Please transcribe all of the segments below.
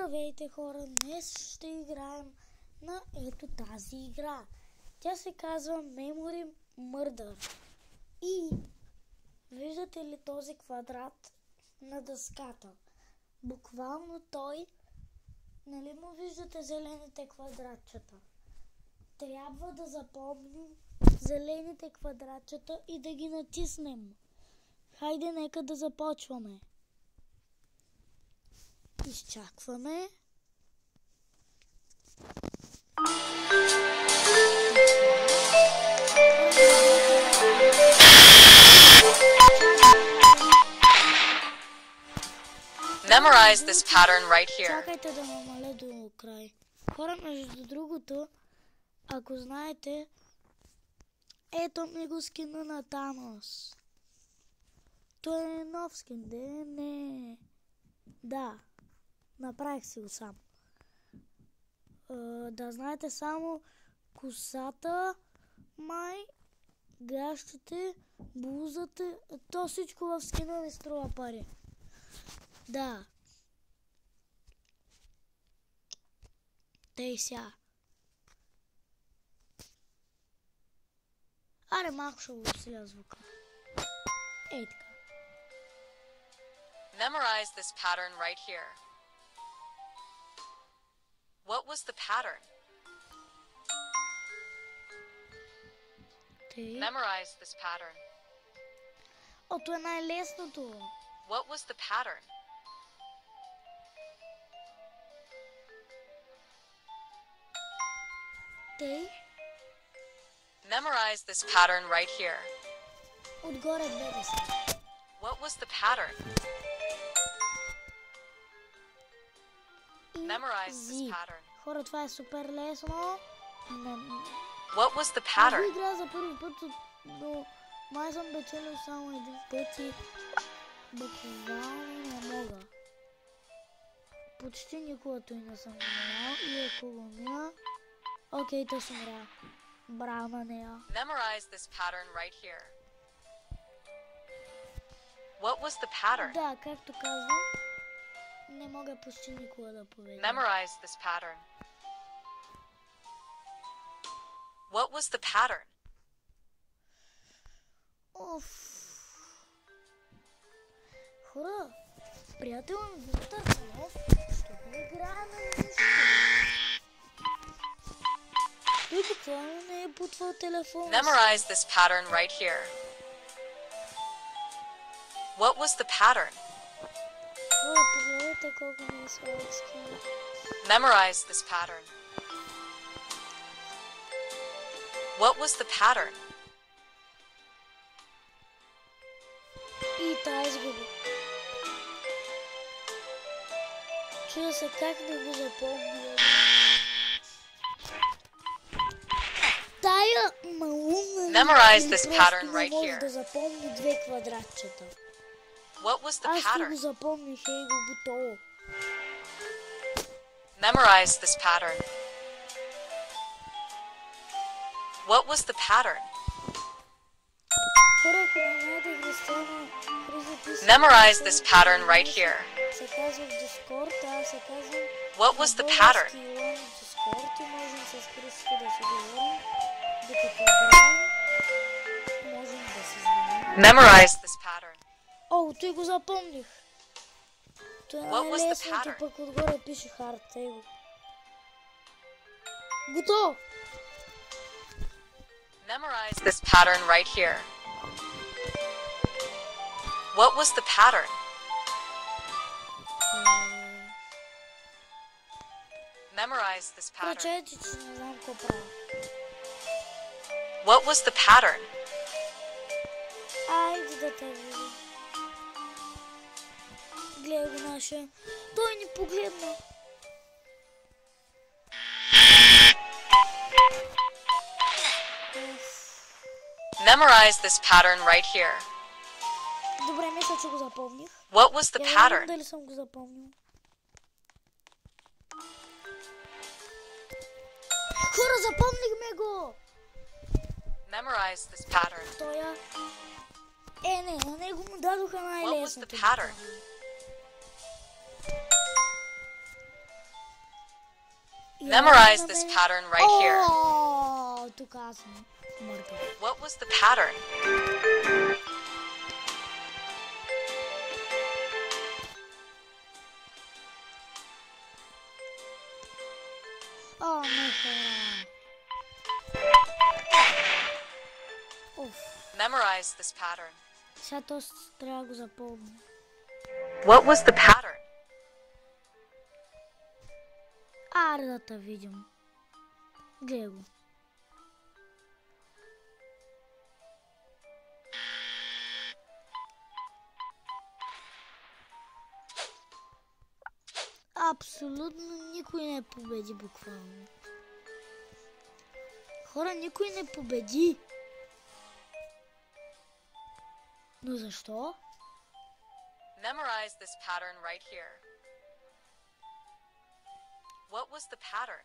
Здравейте хора, днес ще играем на ето тази игра. Тя се казва Memory Murder. И виждате ли този квадрат на дъската? Буквално той, нали му виждате зелените квадратчета? Трябва да запомним зелените квадратчета и да ги натиснем. Хайде, нека да започваме. Изчакваме. Memorize this pattern right here. Чакайте да намаля до край. Хора, между другото, ако знаете, ето ми го скина на Танос. Той е нов скин, не. Да, направих си го сам. Да знаете, само косата, май, гащите, блузата, то всичко в скина ми струва пари. Да. Тъй сега. Аре, малко ще го усиля звука. Ей така. Memorize this pattern right here. What was the pattern? Memorize this pattern. О, това е най-лесното. What was the pattern? Тъй. Memorize this pattern right here. Отгоре две да са. What was the pattern? Memorize this pattern. Хора, това е супер лесно. What was the Аз pattern? игра за първи път, но май съм печелил само един път и буквално не мога. Почти никога той не съм го минал и ако го мина... Окей, той съм умря. Браво на нея. Memorize this pattern right here. What was the pattern? Да, както казвам, не мога почти никога да победя. Memorize this pattern. What was the pattern? Оф. Хора, приятел ми Виктор Панов, ще не играе на нищо. Той буквално не е бутвал телефона. Memorize this pattern right here. What was the pattern? Хора, погледайте колко ми е сладък скин. Memorize this pattern. What was the pattern? И тази изгуби. Чудя се как да го запомня. Тая малумна Memorize this pattern просто right не може here. да запомни две квадратчета. What was the Аз ще го pattern? запомних, ей го готово. Memorize this pattern. What was the pattern? Хора, ако не знаете Християна, Христо Memorize this pattern right here. се казва в Дискорд, аз се казвам What was the pattern? в Дискорд и можем с Христо да си говорим, докато играем, можем да се знаем. Memorize this pattern. О, той го запомних. Това е What was the най-лесното, pattern? пък отгоре пише хард. Ей го. Готово! Memorize this pattern right here. What was the pattern? Memorize this pattern. Прочете, че не знам какво правя. What was the pattern? Айде да те видим. Гледай го нашия. Той ни погледна. Memorize this pattern right here. Добре, мисля, че го запомних. What was the Я не знам pattern? дали съм го запомнил. Хора, запомнихме го! Memorize this pattern. Тоя... не, на него му дадоха What was the най-лесното. pattern? Memorize this pattern right here. О, тук аз съм мъртъв. What was the pattern? О, не, хора. Уф. Memorize this pattern. Сега то трябва да го запомня. What was the pattern? Аре да те видим. Гледай го. Абсолютно никой не победи буквално. Хора, никой не победи. Но защо? Memorize this pattern right here. What was the pattern?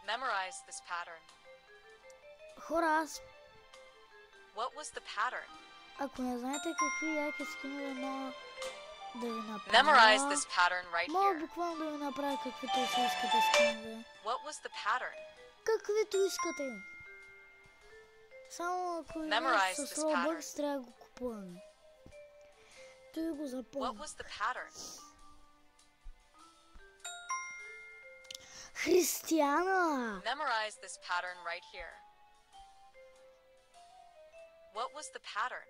Memorize this pattern. Хора, аз What was the pattern? ако не знаете какви яки скинове мога да ви направя. Memorize this pattern right Мога here. буквално да ви направя каквито си искате скинове. What was the pattern? Каквито искате. Само ако Memorize имаш с this pattern. Robux, трябва да го купуваме. Той го What запомня. was the pattern? Християна! Memorize this pattern right here. What was the pattern?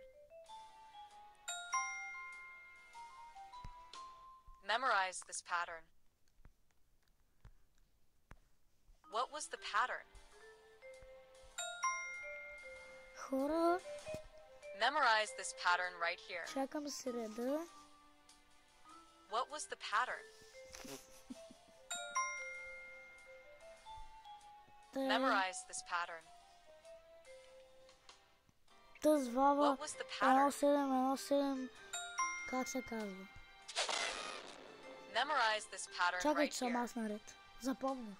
Memorize this pattern. What was the pattern? Хора, Memorize this pattern right here. чакам среда. What was the pattern? Memorize this pattern. Тъз Вава What was the pattern? 1717. Как се казва? Memorize this pattern Чакай, right че съм here. аз наред. Запомнях.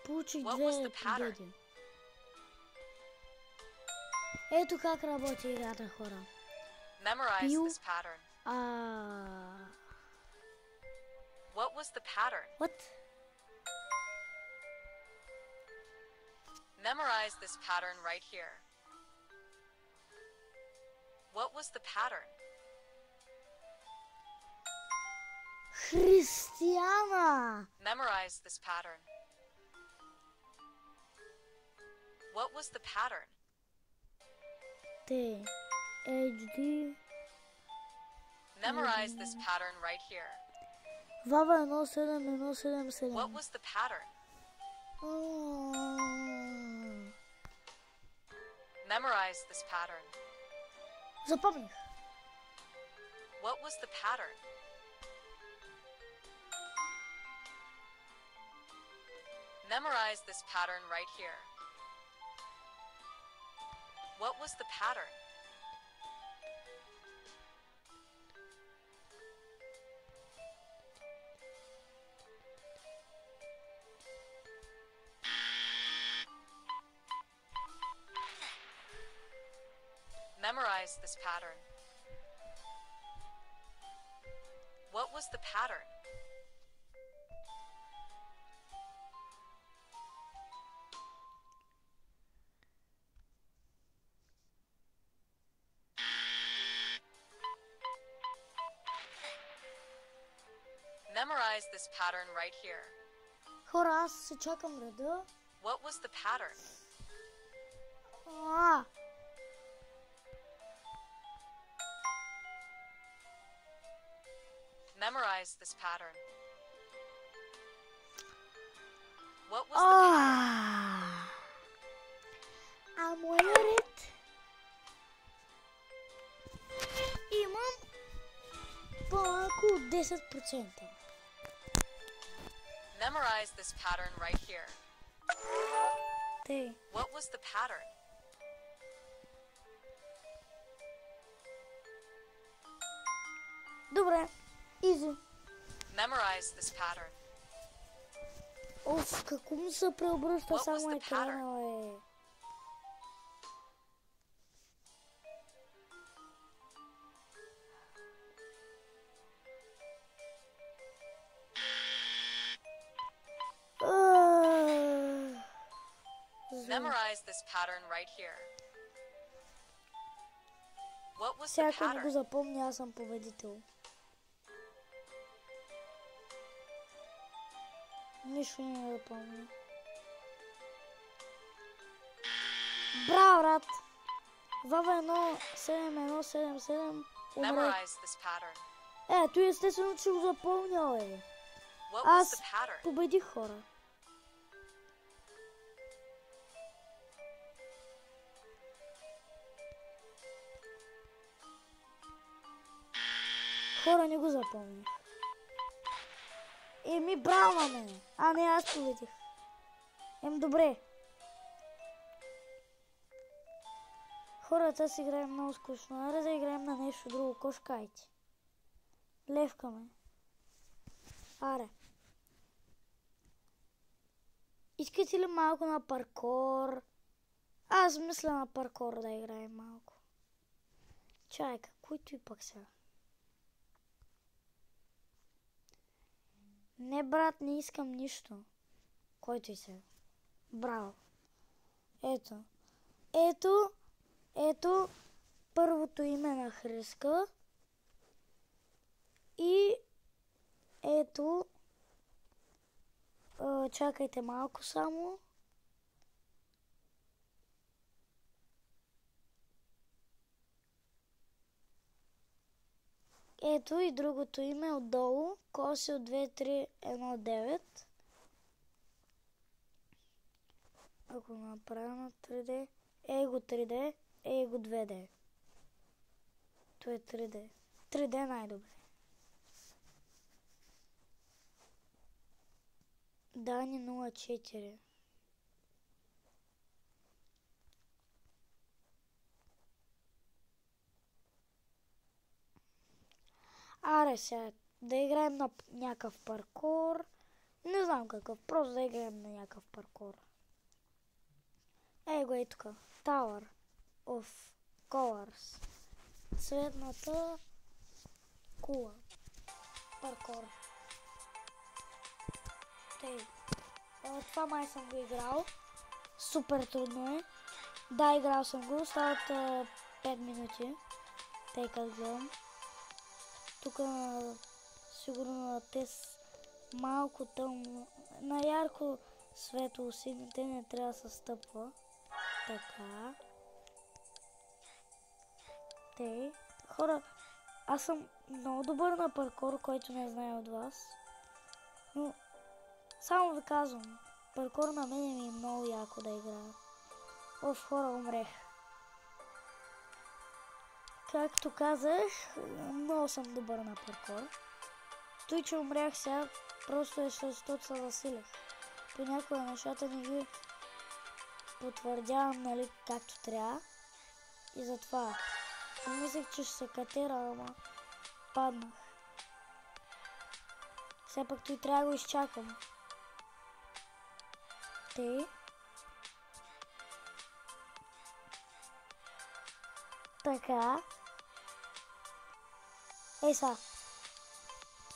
Получих What was две the pattern? победи. Ето как работи играта, хора. Memorize Пил. this pattern. What was the pattern? What? Memorize this pattern right here. What was the pattern? Християна! Memorize this pattern. What was the pattern? Те. HD. Memorize this pattern right here. Вава 1717. What was the pattern? Memorize this pattern. Запомних. What was the pattern? Memorize this pattern right here. What was the pattern? Memorize this pattern. What was the pattern? Memorize this pattern right here. Хора, аз се чакам реда. What was the pattern? Memorize this pattern. What was the pattern? А моя ред. Имам по-малко от 10%. Memorize this pattern right here. Те. What was the pattern? Добре. Изи. Memorize this pattern. Оф, како му се преобръща What was само the екрана, бе. Memorize this pattern right here. What was the Сега ако не го pattern? запомня, аз съм победител. Нищо не запомня. Браво, брат! Вава 1-7-1-7-7 умре. Memorize this pattern. Той естествено, че го запомнял, What was Аз the pattern? победих, хора. Хора, не го запомних. Браво на мене. Не, аз победих. Добре. Хората си играем много скучно. Аре да играем на нещо друго. Кошкайте. Левкаме. Аре. Искате ли малко на паркор? Аз мисля на паркор да играем малко. Чайка, който и пък сега. Не, брат, не искам нищо. Който и сега. Браво. Ето първото име на Хриска. И ето чакайте малко само. Ето и другото име отдолу. Коси от 2319. Ако направя на 3D. Его 3D. Его 2D. То е 3D. 3D най-добре. Дани 04. Аре сега, да играем на някакъв паркур. Не знам какъв, просто да играем на някакъв паркур. Ей го е тук. Tower of Colors. Цветната кула. Паркур. Това май съм го играл. Супер трудно е. Да, играл съм го. Стават 5 минути. Тъй като гледам. Тук сигурно на тест малко тъмно. На ярко светло сините не трябва да се стъпва. Така. Хора, аз съм много добър на паркур, който не знае от вас. Но само ви казвам, паркур на мен ми е много яко да играя. Хора, умрех. Както казах, много съм добър на паркур. Той, че умрях сега, просто е защото се засилих. Понякога нещата не ги потвърдявам, нали, както трябва. И затова. Мислех, че ще се катера, ама паднах. Все пак той трябва да го изчакам. Така. Са.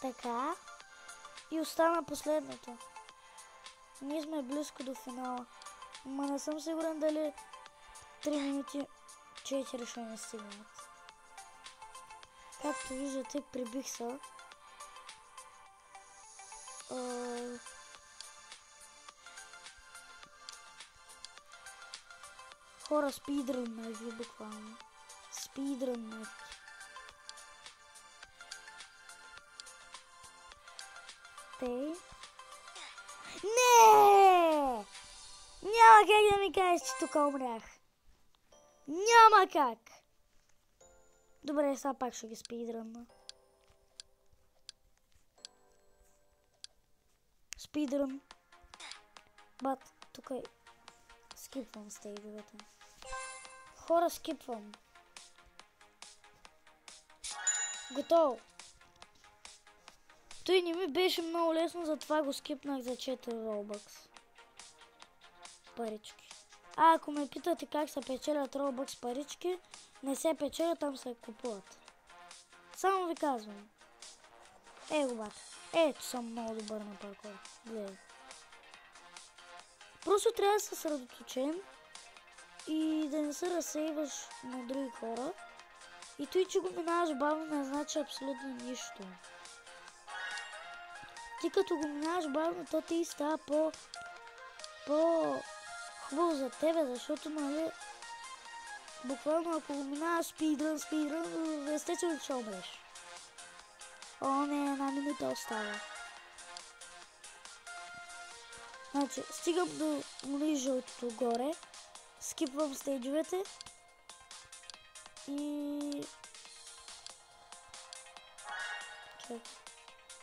Така. И остана последното. Ние сме близко до финала. Ма не съм сигурен дали 3 минути 4 ще не стигнат. Както виждате, прибих се. Хора, спидръннах ви буквално. Спидръннах. Не! Няма как да ми кажеш, че тук умрях. Няма как! Добре, сега пак ще ги спидрънна. Спидрън. Бат, тук е... Скипвам стейджовете. Хора, скипвам. Готово. Той не ми беше много лесно, затова го скипнах за 4 Robux. Парички. Ако ме питате как се печелят Robux парички, не се печелят, там се купуват. Само ви казвам. Го бата. Ето съм много добър на паркур. Гледай. Просто трябва да се съсредоточен и да не се разсейваш на други хора. И той, че го минаваш бавно, не значи абсолютно нищо. Ти като го минаваш бавно, то ти става по-хубаво за тебе, защото, нали, буквално ако го минаваш спидрън, естествено ще умреш. О, не, 1 минута остава. Значи, стигам до жълтото горе, скипвам стейджовете и... Чакай.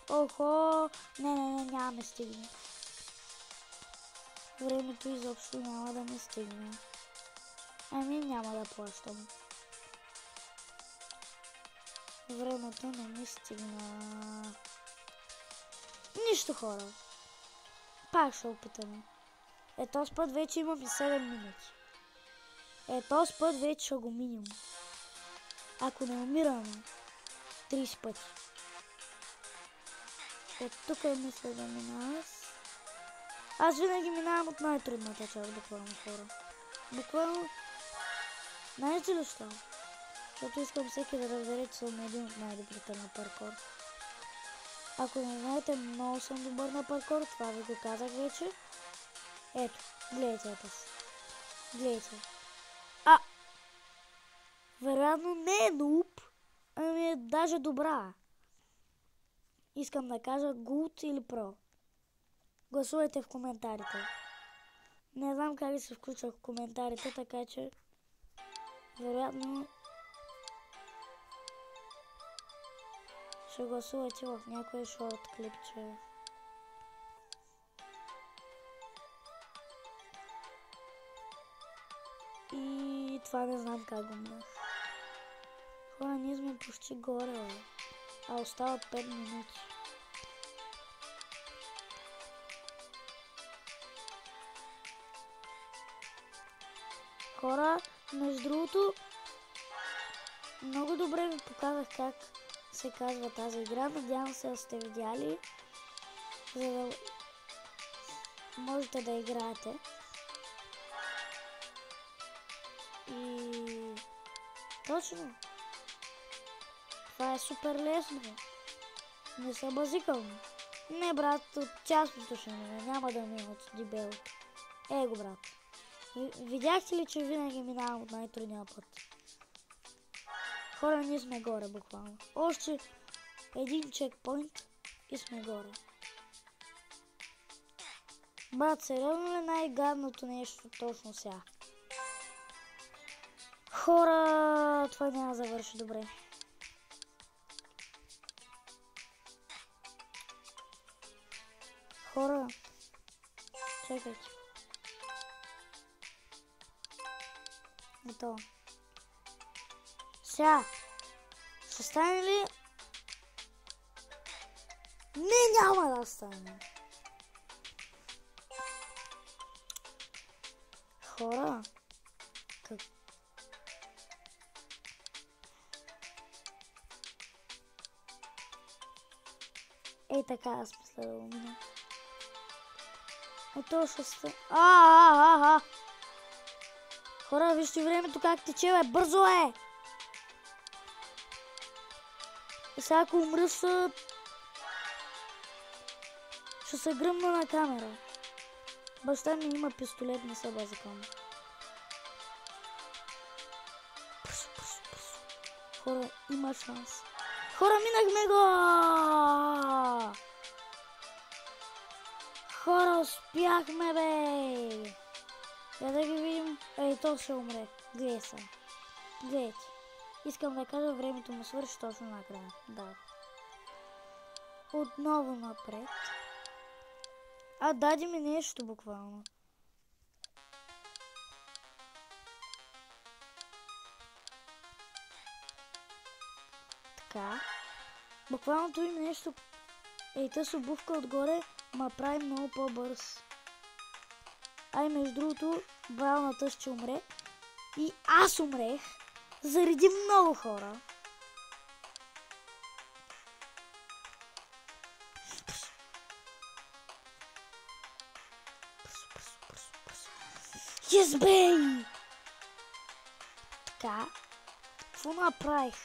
Охо! Не, няма ме стигне. Времето изобщо няма да ме стигне. Ами няма да плащам. Времето не ми стигна. Нищо, хора. Пак ще опитаме. Този път вече имам и 7 минути. Този път вече ще го миним. Ако не умираме 30 пъти. Тук мисля да мина аз винаги минавам от най-трудната част, буквално, хора. Буквално, знаете ли що? Защото искам всеки да разбере, че съм един от най-добрите на паркур. Ако не знаете, много съм добър на паркур, това ви го казах вече. Ето, гледайте ето си. Гледайте. Вероятно не е нуб, ами е даже добра. Искам да кажа good или pro. Гласувайте в коментарите. Не знам как да се включва в коментарите, така че вероятно ще гласувате в някой шорт клипче. И това не знам как го минах. Хора, ние сме почти горе, а остават 5 минути. Хора, между другото, много добре ви показах как се казва тази игра. Надявам се да сте видяли, за да можете да играете. И точно. Това е супер лесно. Не се базикам. Не, брат, от частното ще мине. Няма да мине от дебелото. Его, брат. Видяхте ли, че винаги минавам от най-трудния път? Хора, ние сме горе, буквално. Още един чекпоинт и сме горе. Брат, сериозно ли най-гадното нещо точно сега? Хора, това няма да завърши добре. Хора, чекайте. Готово. Сега, ще стане ли? Не, няма да стане. Хора, как... Ей така, аз мисля да го мина. Ето ще стане. Хора, вижте времето как тече, бе, бързо е! И сега ако умря ще се гръмна на камера. Баща ми има пистолет, не се базикам. Хора, има шанс. Хора, минахме го! Хора, успяхме, бе! Я да ги видим. Ей, то ще умре. Гледай се. Гледайте. Искам да кажа, времето му свърши точно накрая. Да. Отново напред. Даде ми нещо буквално. Така. Буквално той ми нещо. Ей, тъс обувка отгоре ма прави много по-бърз. Между другото, бралната ще умре. И аз умрех. Заради много хора. Yes, бей! Така. Какво направих?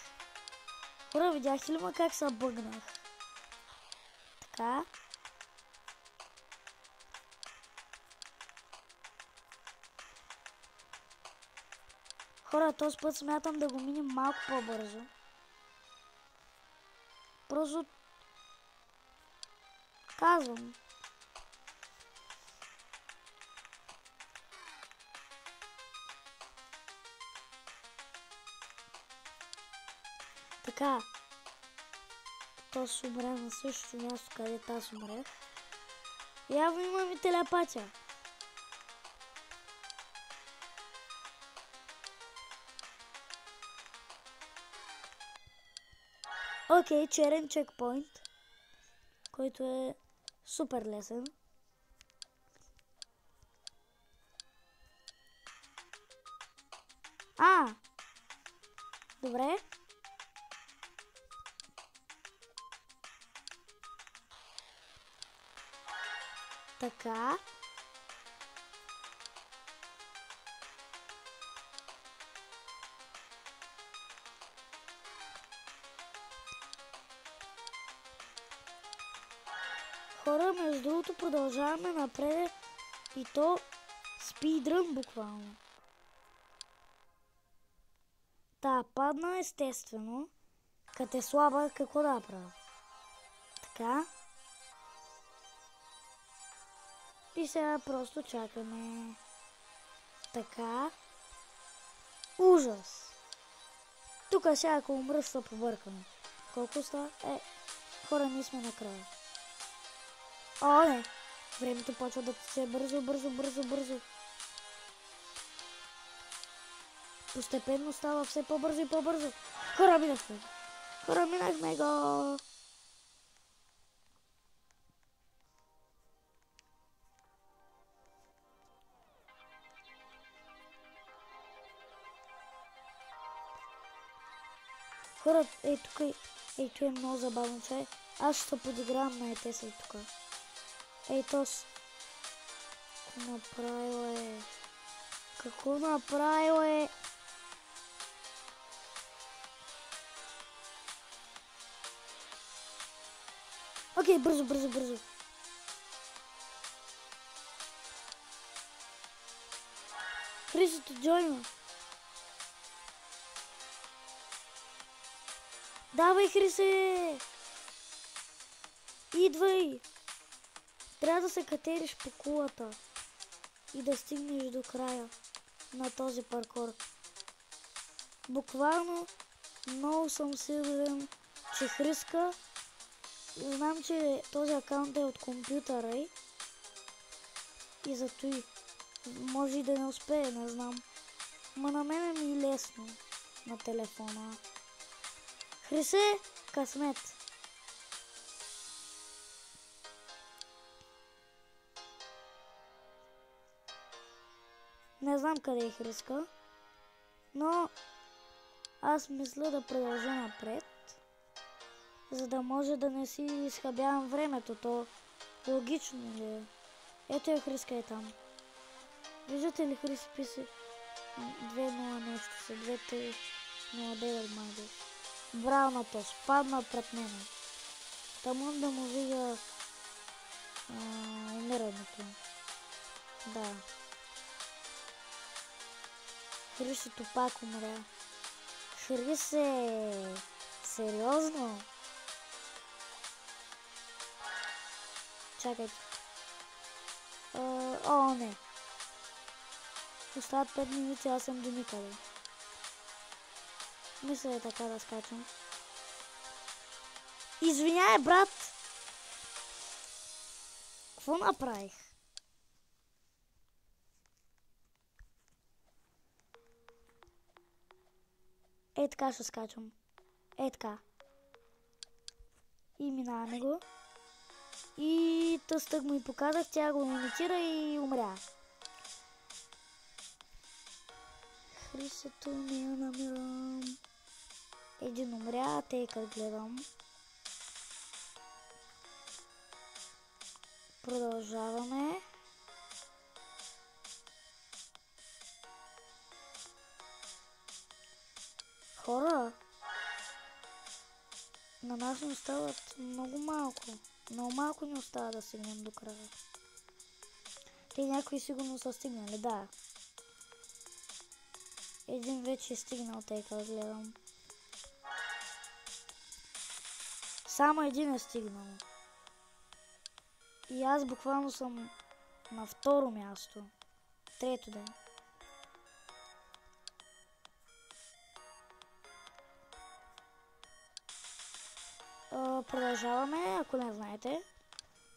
Хора, видяхте ли ма как се бъгнах? Така. Хора, този път смятам да го минем малко по-бързо. Просто казвам. Така. Този умре на същото място, където аз умрех. Явно имам и телепатия. Окей, черен чекпоинт, който е супер лесен. Добре. Така. Хора, между другото продължаваме напред и то спидрън буквално. Та, падна естествено. Като е слаба, какво да правя? Така. И сега просто чакаме. Така. Ужас. Тук сега ако умръс са побъркаме. Колко става? Хора, ние сме накрая. О, не. Времето почва да тече бързо. Постепенно става все по-бързо и по-бързо. Хора, минахме го. Хора, тук е много забавно, че аз ще се подигравам на ЕТС и тук. Тос. Какво направил е? Окей, бързо. Христото джойна. Давай, Хрисе! Идвай! Трябва да се катериш по кулата и да стигнеш до края на този паркур. Буквално много съм сигурен, че Хриска. Знам, че този акаунт е от компютъра и зато и може и да не успее, не знам. Ма на мен ми е лесно на телефона. Хрисе, късмет. Не знам къде е Хриска, но аз мисля да продължа напред, за да може да не си изхабявам времето. То логично ли е? Ето е Хриска е там. Виждате ли Хриси писи 2-0 нещо са, 2-3-0-9 майде. Браво на този, падна пред мен. Тамон да му видя умирането. Да. Хрисито пак умря. Хрисе! Сериозно? Чакайте. О, не. Остават 5 минути, аз съм до никъде. Мисля е така да скачам. Извиняй, брат! Какво направих? Така ще скачам. Така. И минаваме го. И тъстък му и показах, тя го имитира и умря. Хрисето ми я намирам. Един умря, тъй гледам. Продължаваме. Хора, на нас ни остават много малко. Много малко ни остава да стигнем до края. Те някои сигурно са стигнали, да. Един вече е стигнал, тъй като гледам. Само един е стигнал. И аз буквално съм на второ място. Трето ден. Продължаваме, ако не знаете.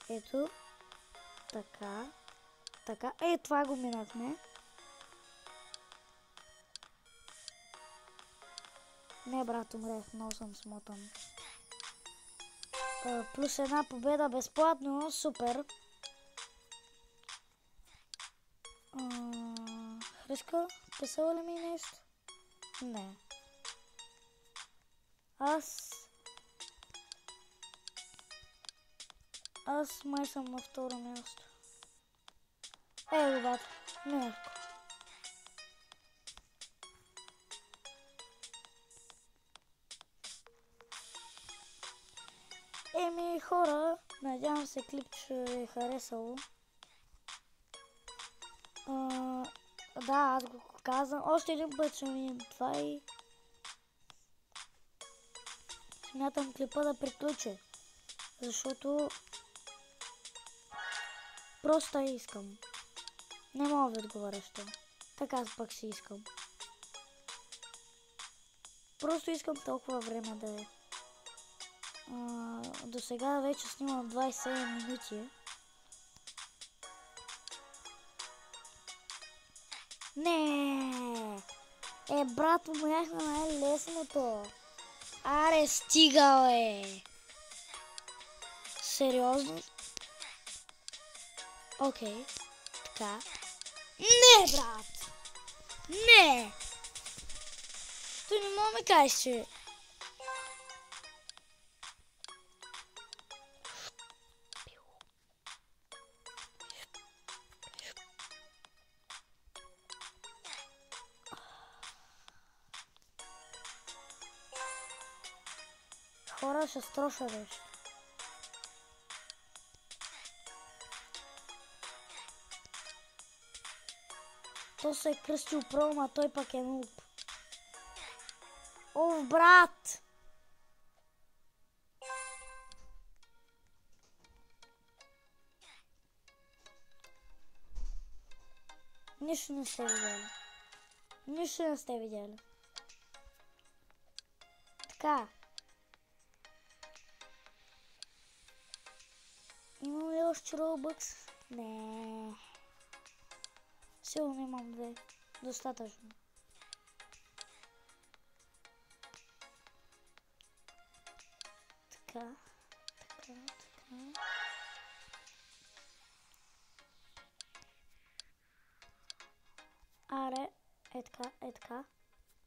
Ето. Така. Така. Това го минахме. Не, брат, умрех. Много съм смотан. Плюс една победа безплатно. Супер. Хриска, писала ли ми нещо? Не. Аз май съм на второ място. Бат, не. Хора, надявам се клип ще ви е харесало. Да, аз го казвам. Още един път ще ми това и смятам клипа да приключи. Защото просто искам. Не мога да отговоря що. Така аз пък си искам. Просто искам толкова време да е. До сега вече снимам 27 минути. Не! Брат, умрях на най-лесното. Аре, стига, Сериозно? Окей. Така. Не, брат! Не! Той не мога ме кажеш, че... Хора, ще строша нещо. То се е кръстил пром, а той пак е нуб. О, брат! Нищо не сте видяли. Нищо не сте видяли. Така. Имам ли още Robux? Не. Сигурно имам две. Достатъчно. Така. Аре, така.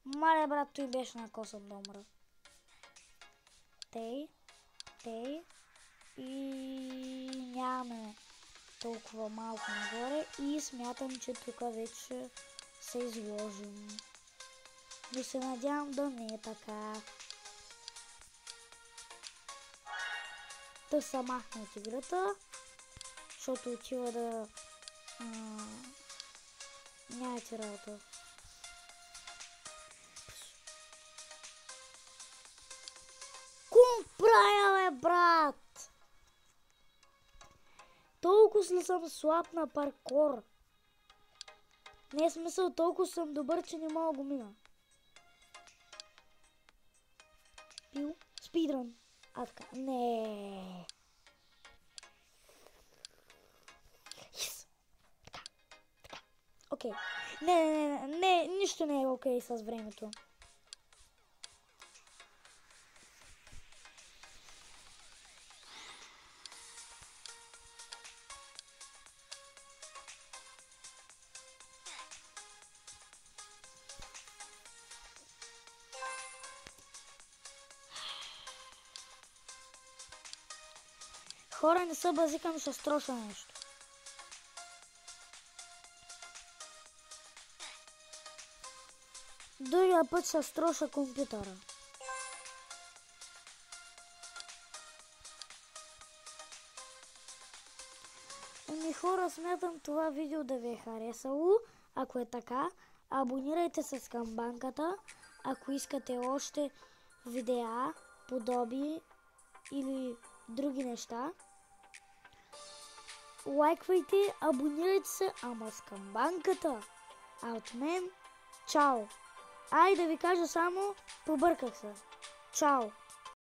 Мале, брат, той беше на косъм да умра. Тей. И нямаме толкова малко нагоре и смятам, че тук вече се изложим. Но се надявам да не е така. Да се махне от играта, защото отива да нямате работа. Правя, брат! Толкова ли съм слаб на паркур? Не е смисъл, толкова съм добър, че не мога да го мина. Пил? Спидран. Така. Не. Yes. Така. Окей. Не, нищо не е окей с времето. Хора, не се базикам, ще строша нещо. другия път ще строша компютъра. Хора, смятам това видео да ви е харесало. Ако е така, абонирайте се с камбанката. Ако искате още видеа, подоби или други неща. Лайквайте, абонирайте се, ама с камбанката. А от мен, чао! Ай да ви кажа само, побърках се. Чао!